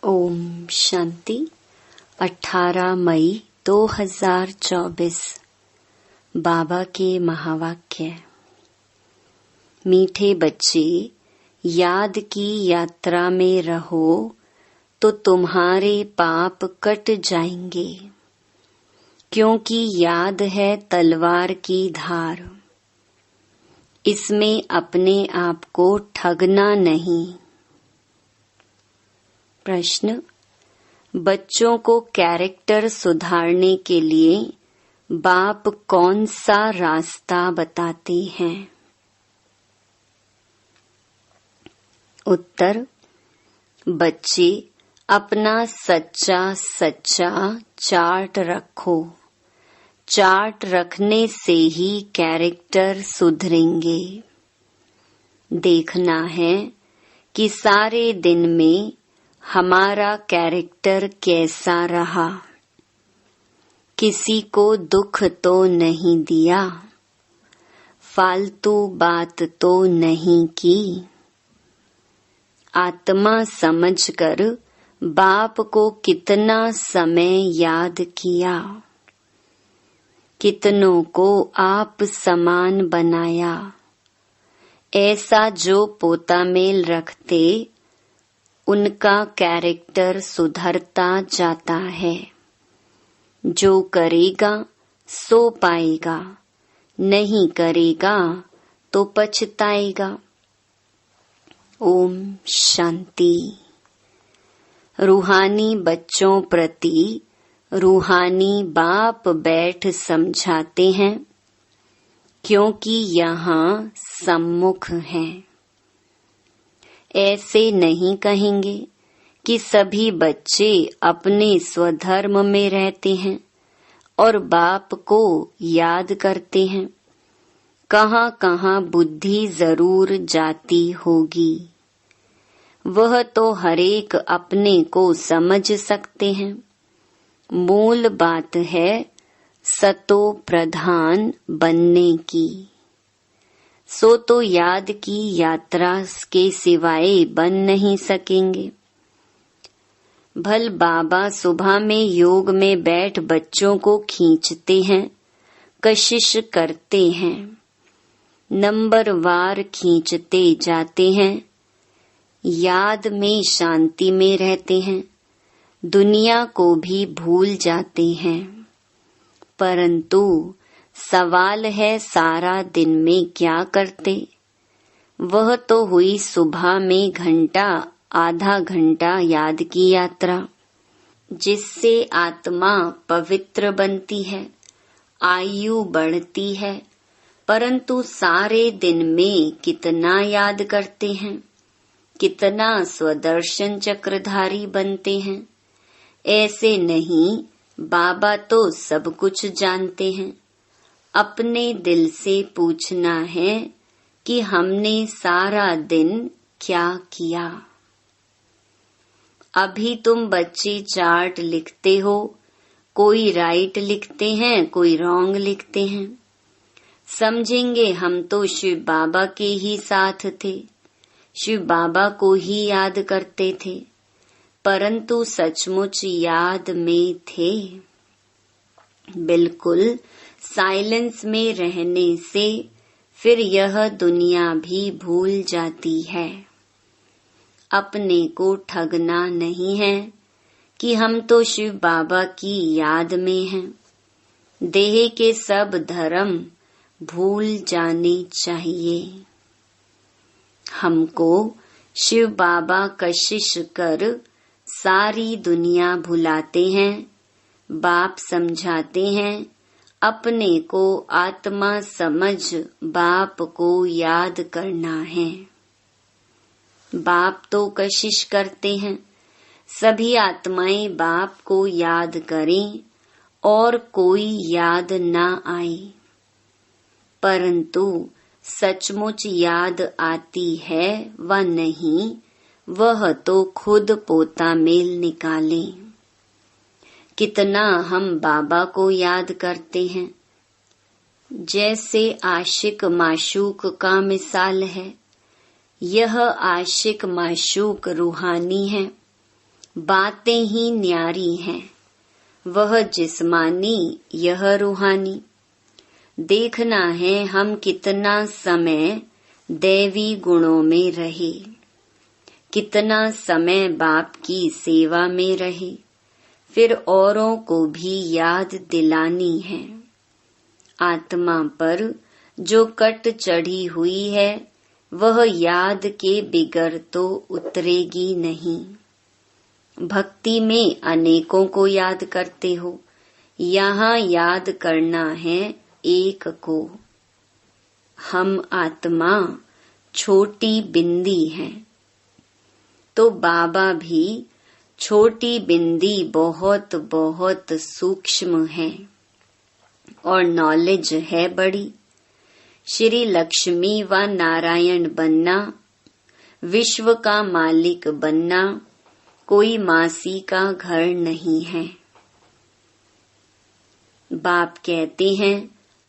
ओम शांति। 18 मई 2024 बाबा के महावाक्य। मीठे बच्चे, याद की यात्रा में रहो तो तुम्हारे पाप कट जाएंगे, क्योंकि याद है तलवार की धार। इसमें अपने आप को ठगना नहीं। प्रश्न: बच्चों को कैरेक्टर सुधारने के लिए बाप कौन सा रास्ता बताते हैं? उत्तर: बच्चे अपना सच्चा चार्ट रखो। चार्ट रखने से ही कैरेक्टर सुधरेंगे। देखना है कि सारे दिन में हमारा कैरेक्टर कैसा रहा। किसी को दुख तो नहीं दिया, फालतू बात तो नहीं की। आत्मा समझकर बाप को कितना समय याद किया, कितनों को आप समान बनाया। ऐसा जो पोता मेल रखते, उनका कैरेक्टर सुधरता जाता है। जो करेगा सो पाएगा, नहीं करेगा तो पछताएगा। ओम शांति। रूहानी बच्चों प्रति रूहानी बाप बैठ समझाते हैं, क्योंकि यहाँ सम्मुख हैं। ऐसे नहीं कहेंगे कि सभी बच्चे अपने स्वधर्म में रहते हैं और बाप को याद करते हैं। कहाँ कहाँ बुद्धि जरूर जाती होगी, वह तो हरेक अपने को समझ सकते हैं। मूल बात है सतो प्रधान बनने की। सो तो याद की यात्रा के सिवाय बन नहीं सकेंगे। भल बाबा सुबह में योग में बैठ बच्चों को खींचते हैं, कशिश करते हैं, नंबरवार खींचते जाते हैं। याद में शांति में रहते हैं, दुनिया को भी भूल जाते हैं। परंतु सवाल है सारा दिन में क्या करते? वह तो हुई सुबह में घंटा आधा घंटा याद की यात्रा, जिससे आत्मा पवित्र बनती है, आयु बढ़ती है। परंतु सारे दिन में कितना याद करते हैं, कितना स्वदर्शन चक्रधारी बनते हैं? ऐसे नहीं, बाबा तो सब कुछ जानते हैं। अपने दिल से पूछना है कि हमने सारा दिन क्या किया। अभी तुम बच्चे चार्ट लिखते हो, कोई राइट लिखते हैं, कोई रॉन्ग लिखते हैं। समझेंगे हम तो शिव बाबा के ही साथ थे, शिव बाबा को ही याद करते थे, परंतु सचमुच याद में थे? बिल्कुल साइलेंस में रहने से फिर यह दुनिया भी भूल जाती है। अपने को ठगना नहीं है कि हम तो शिव बाबा की याद में हैं। देह के सब धर्म भूल जाने चाहिए। हमको शिव बाबा कशिश कर सारी दुनिया भुलाते हैं। बाप समझाते हैं, अपने को आत्मा समझ बाप को याद करना है। बाप तो कशिश करते हैं सभी आत्माएं बाप को याद करें और कोई याद ना आए, परंतु सचमुच याद आती है व नहीं, वह तो खुद पोता मेल निकालें। कितना हम बाबा को याद करते हैं। जैसे आशिक माशूक का मिसाल है। यह आशिक माशूक रूहानी है, बातें ही न्यारी हैं, वह जिस्मानी यह रूहानी। देखना है हम कितना समय दैवी गुणों में रहे, कितना समय बाप की सेवा में रहे, फिर औरों को भी याद दिलानी है। आत्मा पर जो कट चढ़ी हुई है वह याद के बिगर तो उतरेगी नहीं। भक्ति में अनेकों को याद करते हो, यहाँ याद करना है एक को। हम आत्मा छोटी बिंदी हैं, तो बाबा भी छोटी बिंदी बहुत बहुत सूक्ष्म है और नॉलेज है बड़ी। श्री लक्ष्मी व नारायण बनना, विश्व का मालिक बनना कोई मासी का घर नहीं है। बाप कहते हैं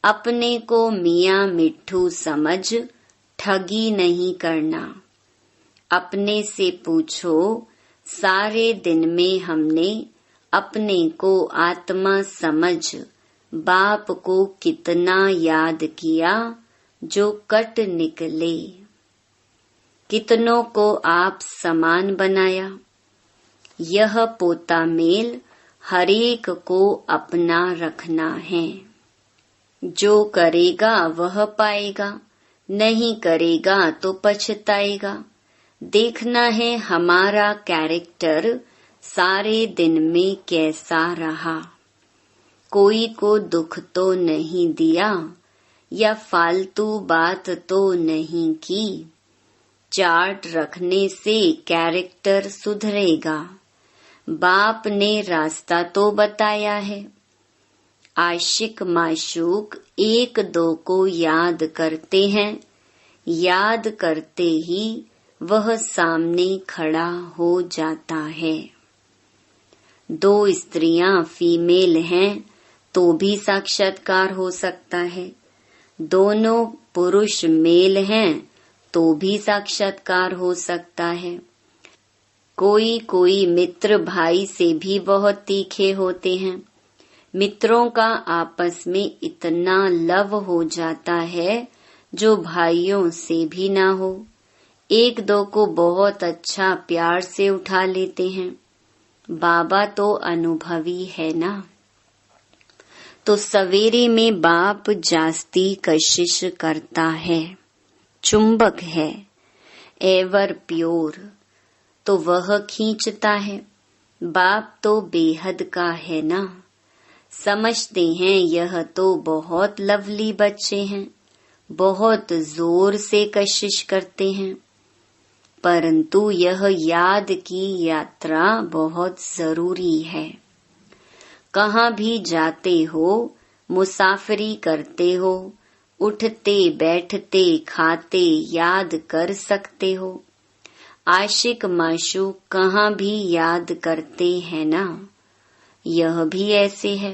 अपने को मियाँ मिट्ठू समझ ठगी नहीं करना। अपने से पूछो सारे दिन में हमने अपने को आत्मा समझ बाप को कितना याद किया जो कट निकले। कितनों को आप समान बनाया। यह पोता मेल हरेक को अपना रखना है। जो करेगा वह पाएगा, नहीं करेगा तो पछताएगा। देखना है हमारा कैरेक्टर सारे दिन में कैसा रहा। कोई को दुख तो नहीं दिया या फालतू बात तो नहीं की। चार्ट रखने से कैरेक्टर सुधरेगा। बाप ने रास्ता तो बताया है। आशिक माशूक एक दो को याद करते हैं, याद करते ही वह सामने खड़ा हो जाता है। दो स्त्रियां फीमेल हैं तो भी साक्षात्कार हो सकता है। दोनों पुरुष मेल हैं तो भी साक्षात्कार हो सकता है। कोई कोई मित्र भाई से भी बहुत तीखे होते हैं। मित्रों का आपस में इतना लव हो जाता है जो भाइयों से भी ना हो। एक दो को बहुत अच्छा प्यार से उठा लेते हैं। बाबा तो अनुभवी है ना। तो सवेरे में बाप जास्ती कशिश करता है। चुंबक है एवर प्योर, तो वह खींचता है। बाप तो बेहद का है ना। समझते हैं यह तो बहुत लवली बच्चे हैं, बहुत जोर से कशिश करते हैं, परंतु यह याद की यात्रा बहुत जरूरी है। कहाँ भी जाते हो, मुसाफरी करते हो, उठते बैठते खाते याद कर सकते हो। आशिक माशूक कहाँ भी याद करते हैं ना। यह भी ऐसे है।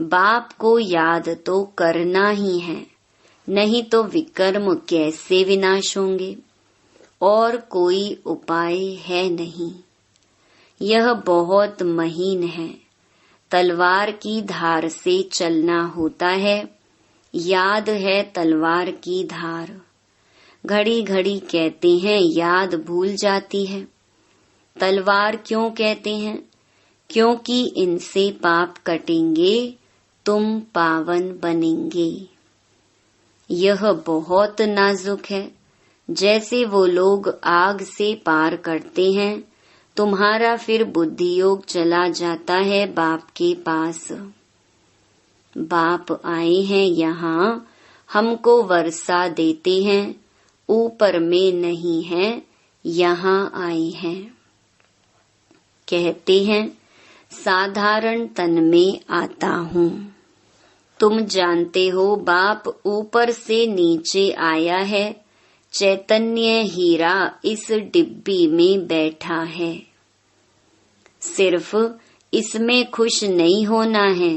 बाप को याद तो करना ही है, नहीं तो विकर्म कैसे विनाश होंगे। और कोई उपाय है नहीं। यह बहुत महीन है। तलवार की धार से चलना होता है। याद है तलवार की धार। घड़ी घड़ी कहते हैं याद भूल जाती है। तलवार क्यों कहते हैं? क्योंकि इनसे पाप कटेंगे, तुम पावन बनेंगे। यह बहुत नाजुक है। जैसे वो लोग आग से पार करते हैं, तुम्हारा फिर बुद्धि योग चला जाता है बाप के पास। बाप आए हैं यहाँ, हमको वर्षा देते हैं, ऊपर में नहीं है, यहाँ आए हैं। कहते हैं साधारण तन में आता हूँ। तुम जानते हो बाप ऊपर से नीचे आया है। चैतन्य हीरा इस डिब्बी में बैठा है। सिर्फ इसमें खुश नहीं होना है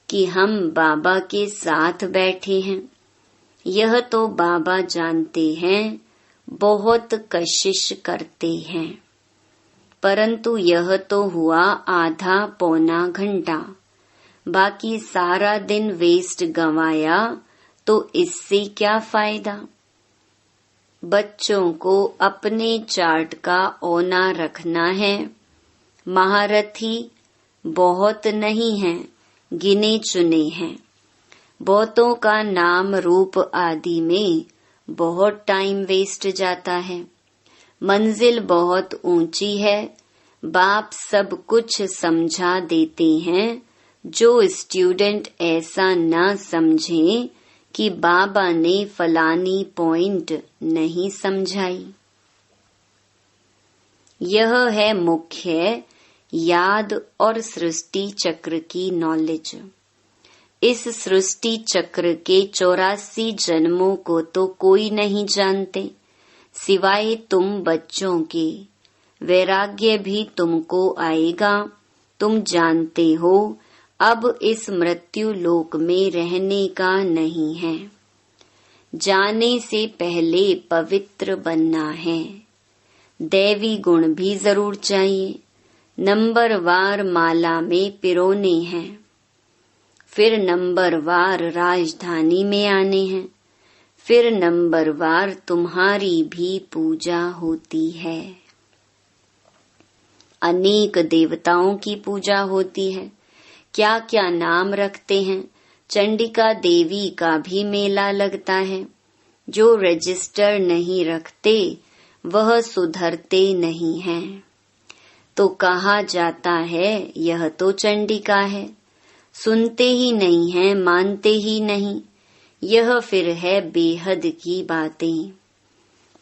कि हम बाबा के साथ बैठे हैं। यह तो बाबा जानते हैं, बहुत कशिश करते हैं। परंतु यह तो हुआ आधा पौना घंटा, बाकी सारा दिन वेस्ट गंवाया तो इससे क्या फायदा। बच्चों को अपने चार्ट का औना रखना है। महारथी बहुत नहीं हैं, गिने चुने हैं। बहुतों का नाम रूप आदि में बहुत टाइम वेस्ट जाता है। मंजिल बहुत ऊंची है। बाप सब कुछ समझा देते हैं। जो स्टूडेंट ऐसा न समझे कि बाबा ने फलानी पॉइंट नहीं समझाई। यह है मुख्य याद और सृष्टि चक्र की नॉलेज। इस सृष्टि चक्र के 84 जन्मों को तो कोई नहीं जानते सिवाय तुम बच्चों के। वैराग्य भी तुमको आएगा। तुम जानते हो अब इस मृत्यु लोक में रहने का नहीं है। जाने से पहले पवित्र बनना है। दैवी गुण भी जरूर चाहिए। नंबरवार माला में पिरोने हैं। फिर नंबरवार राजधानी में आने हैं। फिर नंबरवार तुम्हारी भी पूजा होती है। अनेक देवताओं की पूजा होती है। क्या क्या नाम रखते हैं। चंडिका देवी का भी मेला लगता है। जो रजिस्टर नहीं रखते वह सुधरते नहीं हैं। तो कहा जाता है यह तो चंडिका है। सुनते ही नहीं है, मानते ही नहीं। यह फिर है बेहद की बातें।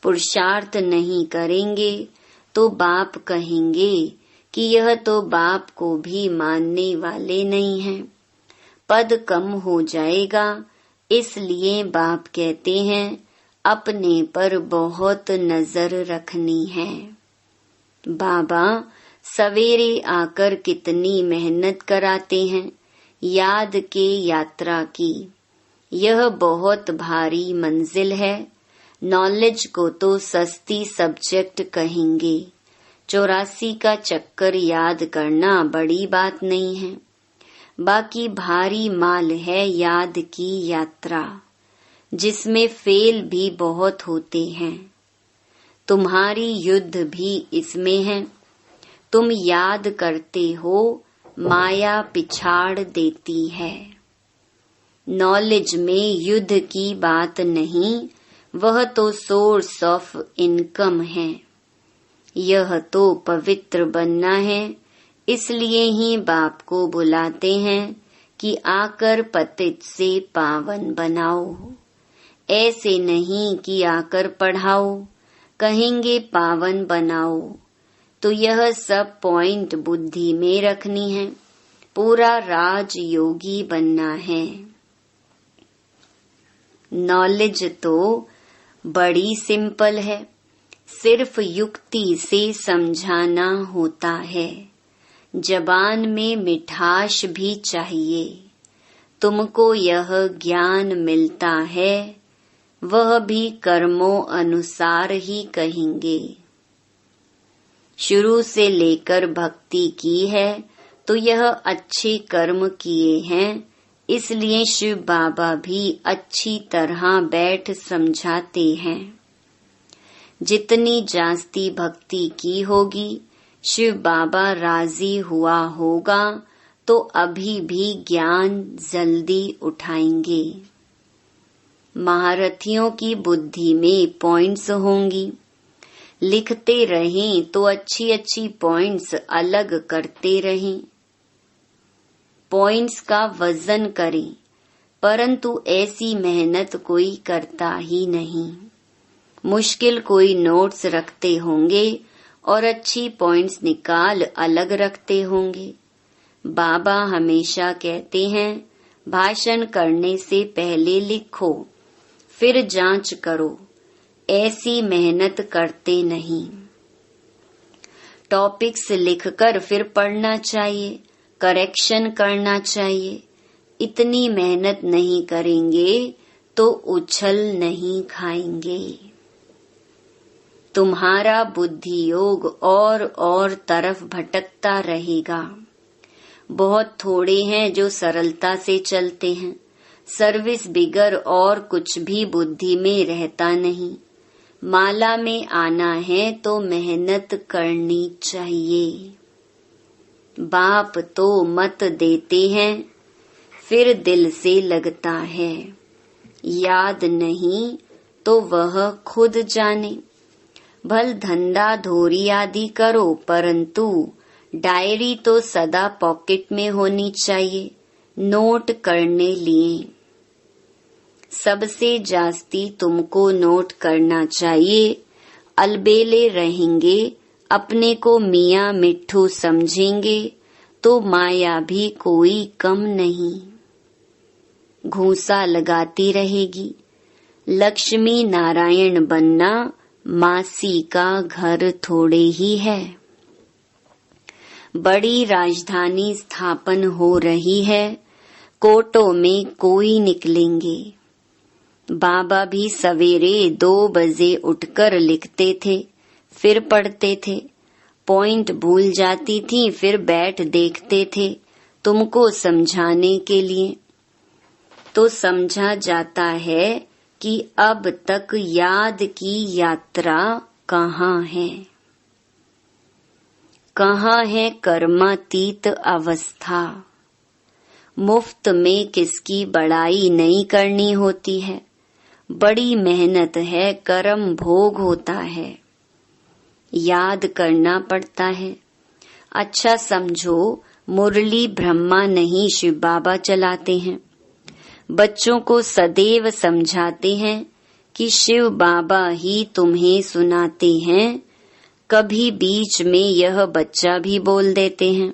पुरुषार्थ नहीं करेंगे तो बाप कहेंगे कि यह तो बाप को भी मानने वाले नहीं हैं। पद कम हो जाएगा। इसलिए बाप कहते हैं अपने पर बहुत नजर रखनी है। बाबा सवेरे आकर कितनी मेहनत कराते हैं याद के यात्रा की। यह बहुत भारी मंजिल है। नॉलेज को तो सस्ती सब्जेक्ट कहेंगे। 84 का चक्कर याद करना बड़ी बात नहीं है। बाकी भारी माल है याद की यात्रा, जिसमें फेल भी बहुत होते हैं। तुम्हारी युद्ध भी इसमें है। तुम याद करते हो, माया पिछाड़ देती है। नॉलेज में युद्ध की बात नहीं, वह तो सोर्स ऑफ इनकम है। यह तो पवित्र बनना है। इसलिए ही बाप को बुलाते हैं कि आकर पतित से पावन बनाओ। ऐसे नहीं कि आकर पढ़ाओ, कहेंगे पावन बनाओ। तो यह सब पॉइंट बुद्धि में रखनी है। पूरा राजयोगी बनना है। नॉलेज तो बड़ी सिंपल है। सिर्फ युक्ति से समझाना होता है। जबान में मिठास भी चाहिए। तुमको यह ज्ञान मिलता है, वह भी कर्मों अनुसार ही कहेंगे। शुरू से लेकर भक्ति की है तो यह अच्छे कर्म किए हैं। इसलिए शिव बाबा भी अच्छी तरह बैठ समझाते हैं। जितनी जास्ती भक्ति की होगी, शिव बाबा राजी हुआ होगा तो अभी भी ज्ञान जल्दी उठाएंगे। महारथियों की बुद्धि में पॉइंट्स होंगी। लिखते रहें तो अच्छी अच्छी पॉइंट्स अलग करते रहें। पॉइंट्स का वजन करें, परंतु ऐसी मेहनत कोई करता ही नहीं। मुश्किल कोई नोट्स रखते होंगे और अच्छी पॉइंट्स निकाल अलग रखते होंगे। बाबा हमेशा कहते हैं भाषण करने से पहले लिखो, फिर जांच करो। ऐसी मेहनत करते नहीं। टॉपिक्स लिखकर फिर पढ़ना चाहिए, करेक्शन करना चाहिए। इतनी मेहनत नहीं करेंगे तो उछल नहीं खाएंगे। तुम्हारा बुद्धि योग और तरफ भटकता रहेगा। बहुत थोड़े हैं जो सरलता से चलते हैं। सर्विस बिगर और कुछ भी बुद्धि में रहता नहीं। माला में आना है तो मेहनत करनी चाहिए। बाप तो मत देते हैं, फिर दिल से लगता है। याद नहीं तो वह खुद जाने। भल धंधा धोरी आदि करो, परंतु डायरी तो सदा पॉकेट में होनी चाहिए, नोट करने लिए। सबसे जास्ती तुमको नोट करना चाहिए। अलबेले रहेंगे, अपने को मियाँ मिट्ठू समझेंगे तो माया भी कोई कम नहीं। घूसा लगाती रहेगी। लक्ष्मी नारायण बनना मासी का घर थोड़े ही है। बड़ी राजधानी स्थापन हो रही है, कोटों में कोई निकलेंगे। बाबा भी सवेरे 2 बजे उठकर लिखते थे, फिर पढ़ते थे। पॉइंट भूल जाती थी, फिर बैठ देखते थे तुमको समझाने के लिए। तो समझा जाता है कि अब तक याद की यात्रा कहाँ है। कहाँ है कर्मातीत अवस्था। मुफ्त में किसकी बड़ाई नहीं करनी होती है। बड़ी मेहनत है, कर्म भोग होता है, याद करना पड़ता है। अच्छा समझो, मुरली ब्रह्मा नहीं शिव बाबा चलाते हैं। बच्चों को सदैव समझाते हैं कि शिव बाबा ही तुम्हें सुनाते हैं। कभी बीच में यह बच्चा भी बोल देते हैं।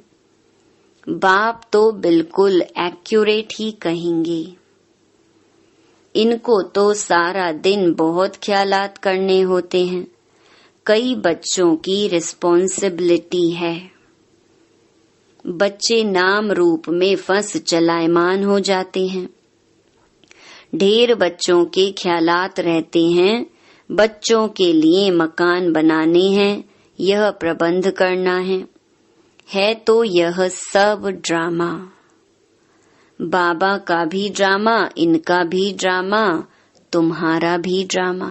बाप तो बिल्कुल एक्यूरेट ही कहेंगे। इनको तो सारा दिन बहुत ख्यालात करने होते हैं। कई बच्चों की रिस्पॉन्सिबिलिटी है। बच्चे नाम रूप में फंस चलायमान हो जाते हैं। ढेर बच्चों के ख्यालात रहते हैं। बच्चों के लिए मकान बनाने हैं, यह प्रबंध करना है तो यह सब ड्रामा। बाबा का भी ड्रामा, इनका भी ड्रामा, तुम्हारा भी ड्रामा।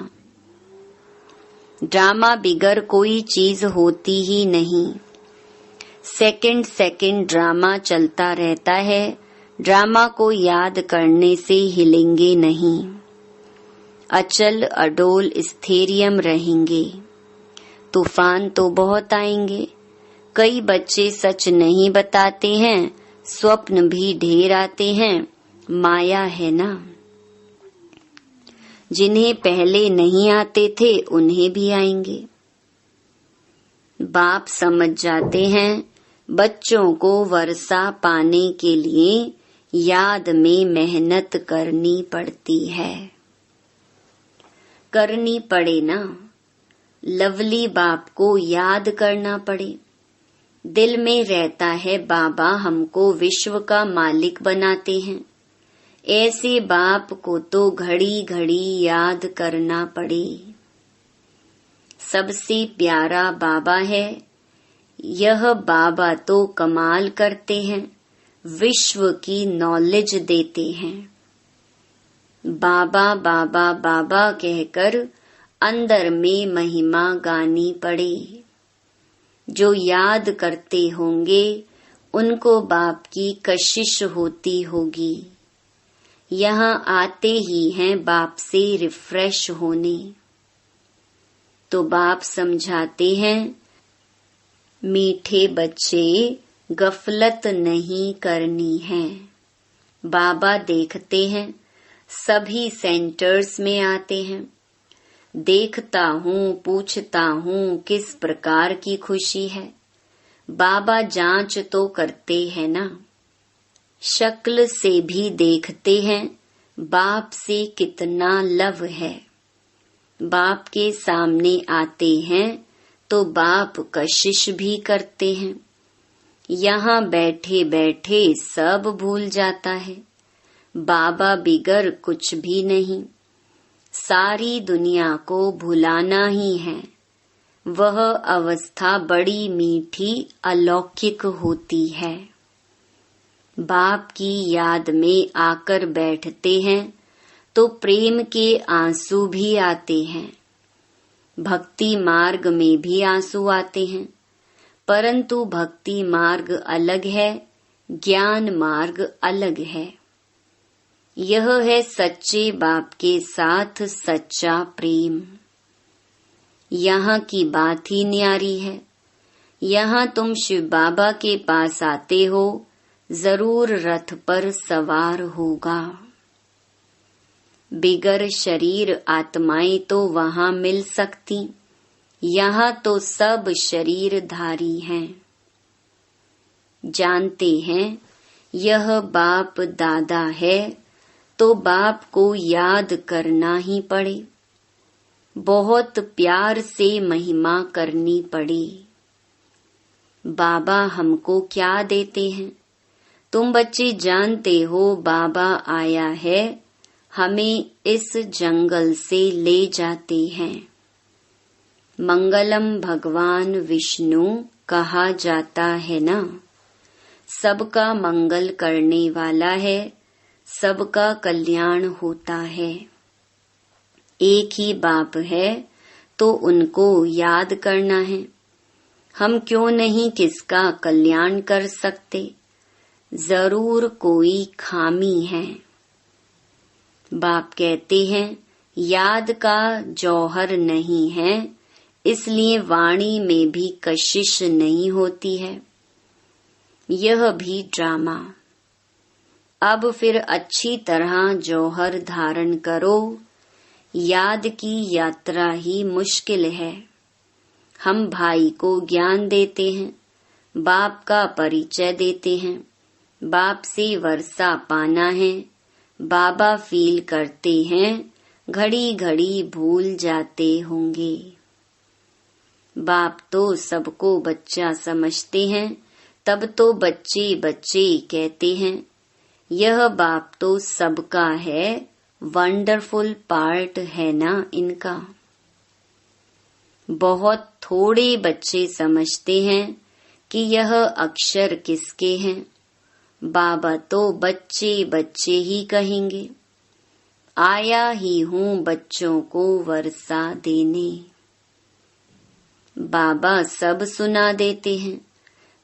ड्रामा बिगर कोई चीज होती ही नहीं। सेकंड ड्रामा चलता रहता है। ड्रामा को याद करने से हिलेंगे नहीं। अचल अडोल स्थैर्यम रहेंगे। तूफान तो बहुत आएंगे। कई बच्चे सच नहीं बताते हैं, स्वप्न भी ढेर आते हैं। माया है ना। जिन्हें पहले नहीं आते थे उन्हें भी आएंगे। बाप समझ जाते हैं बच्चों को वर्षा पाने के लिए याद में मेहनत करनी पड़ती है। करनी पड़े ना। लवली बाप को याद करना पड़े। दिल में रहता है बाबा हमको विश्व का मालिक बनाते हैं। ऐसे बाप को तो घड़ी घड़ी याद करना पड़े। सबसे प्यारा बाबा है। यह बाबा तो कमाल करते हैं, विश्व की नॉलेज देते हैं। बाबा बाबा बाबा कहकर अंदर में महिमा गानी पड़े। जो याद करते होंगे उनको बाप की कशिश होती होगी। यहाँ आते ही हैं बाप से रिफ्रेश होने। तो बाप समझाते हैं मीठे बच्चे गफलत नहीं करनी है। बाबा देखते हैं सभी सेंटर्स में आते हैं। देखता हूँ, पूछता हूँ किस प्रकार की खुशी है। बाबा जांच तो करते हैं ना। शक्ल से भी देखते हैं बाप से कितना लव है। बाप के सामने आते हैं तो बाप कशिश भी करते हैं। यहाँ बैठे बैठे सब भूल जाता है। बाबा बिगर कुछ भी नहीं। सारी दुनिया को भुलाना ही है। वह अवस्था बड़ी मीठी अलौकिक होती है। बाप की याद में आकर बैठते हैं तो प्रेम के आंसू भी आते हैं। भक्ति मार्ग में भी आंसू आते हैं, परंतु भक्ति मार्ग अलग है, ज्ञान मार्ग अलग है। यह है सच्चे बाप के साथ सच्चा प्रेम। यहाँ की बात ही न्यारी है। यहाँ तुम शिव बाबा के पास आते हो, जरूर रथ पर सवार होगा। बिगर शरीर आत्माएं तो वहाँ मिल सकती, यहाँ तो सब शरीरधारी हैं। जानते हैं यह बाप दादा है तो बाप को याद करना ही पड़े, बहुत प्यार से महिमा करनी पड़े। बाबा हमको क्या देते हैं? तुम बच्चे जानते हो बाबा आया है, हमें इस जंगल से ले जाते हैं। मंगलम भगवान विष्णु कहा जाता है ना, सबका मंगल करने वाला है, सबका कल्याण होता है। एक ही बाप है तो उनको याद करना है। हम क्यों नहीं किसका कल्याण कर सकते? जरूर कोई खामी है। बाप कहते हैं याद का जौहर नहीं है, इसलिए वाणी में भी कशिश नहीं होती है। यह भी ड्रामा। अब फिर अच्छी तरह जौहर धारण करो। याद की यात्रा ही मुश्किल है। हम भाई को ज्ञान देते हैं, बाप का परिचय देते हैं, बाप से वर्षा पाना है। बाबा फील करते हैं घड़ी घड़ी भूल जाते होंगे। बाप तो सबको बच्चा समझते हैं, तब तो बच्चे बच्चे कहते हैं। यह बाप तो सबका है, वंडरफुल पार्ट है ना इनका। बहुत थोड़े बच्चे समझते हैं कि यह अक्षर किसके हैं। बाबा तो बच्चे बच्चे ही कहेंगे। आया ही हूँ बच्चों को वर्षा देने। बाबा सब सुना देते हैं,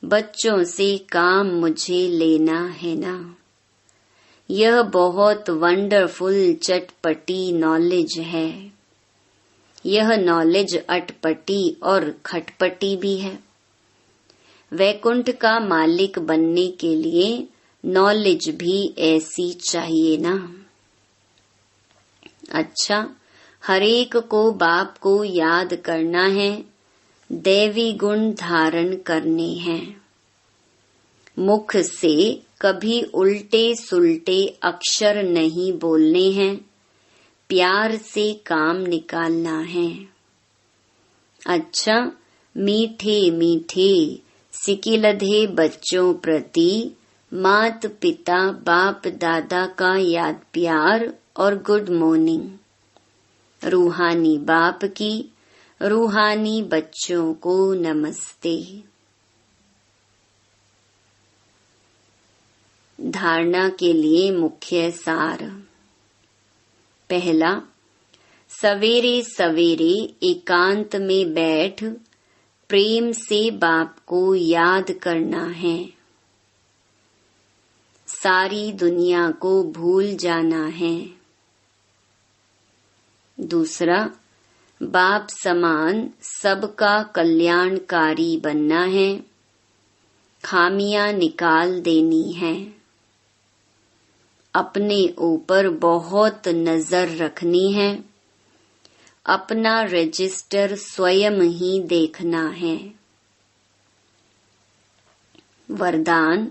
बच्चों से काम मुझे लेना है ना। यह बहुत वंडरफुल चटपटी नॉलेज है। यह नॉलेज अटपटी और खटपटी भी है। वैकुंठ का मालिक बनने के लिए नॉलेज भी ऐसी चाहिए ना। अच्छा, हरेक को बाप को याद करना है, दैवी गुण धारण करने हैं। मुख से कभी उल्टे सुलटे अक्षर नहीं बोलने हैं, प्यार से काम निकालना है। अच्छा, मीठे मीठे सिकिलधे बच्चों प्रति मात पिता बाप दादा का याद प्यार और गुड मॉर्निंग। रूहानी बाप की, रूहानी बच्चों को नमस्ते। धारणा के लिए मुख्य सार। पहला, सवेरे सवेरे एकांत में बैठ प्रेम से बाप को याद करना है। सारी दुनिया को भूल जाना है। दूसरा, बाप समान सबका कल्याणकारी बनना है, खामियां निकाल देनी है। अपने ऊपर बहुत नजर रखनी है, अपना रजिस्टर स्वयं ही देखना है। वरदान,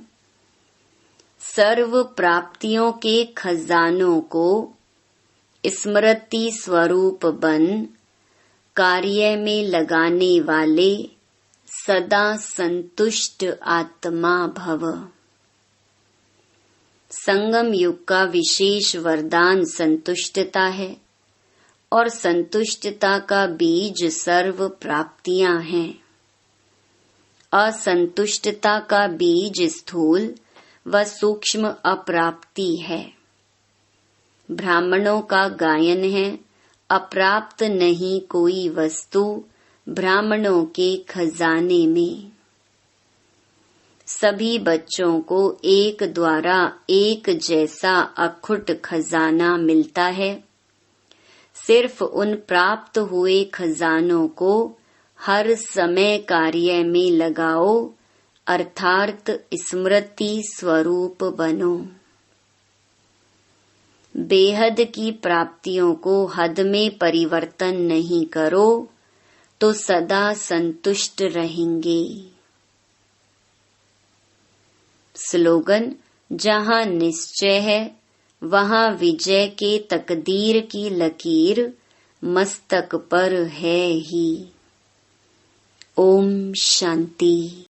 सर्व प्राप्तियों के खजानों को स्मृति स्वरूप बन कार्य में लगाने वाले सदा संतुष्ट आत्मा भव। संगम युग का विशेष वरदान संतुष्टता है और संतुष्टता का बीज सर्व प्राप्तियां हैं। असंतुष्टता का बीज स्थूल व सूक्ष्म अप्राप्ति है। ब्राह्मणों का गायन है, अप्राप्त नहीं कोई वस्तु ब्राह्मणों के खजाने में। सभी बच्चों को एक द्वारा एक जैसा अखुट खजाना मिलता है। सिर्फ उन प्राप्त हुए खजानों को हर समय कार्य में लगाओ, अर्थात स्मृति स्वरूप बनो। बेहद की प्राप्तियों को हद में परिवर्तन नहीं करो तो सदा संतुष्ट रहेंगे। स्लोगन: जहाँ निश्चय है वहाँ विजय के तकदीर की लकीर मस्तक पर है ही। ओम शांति।